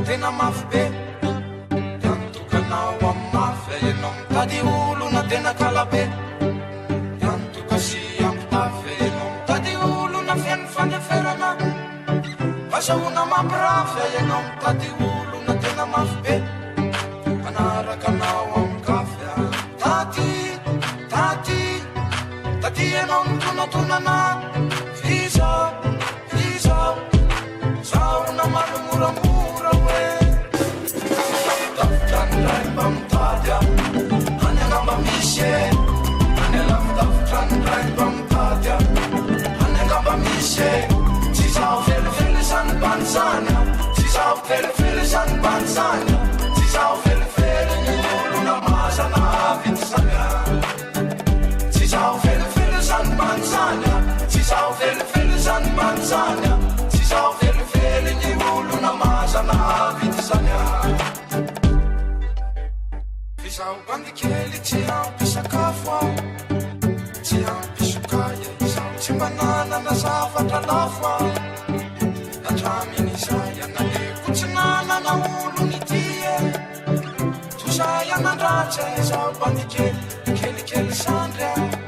Tena mafy be iantokanao amy mafy ianao mitady olona tena kalabe iantokasy ampitafy ianao mitady olona feno faneferana vasaona mampirafy ianao mitady olona tena mafy be anarakanao amy kafy taty ianao mitonatonana fizao zaona malomoramora Fisao bandikely tsy ampy sakafo ao tsy ampy sokaya izao tsy manana na zavatra lafo ao atramin'izay analeko tsy nanana olony tie tosay anandratsy izao bandikely kelikely sandry ao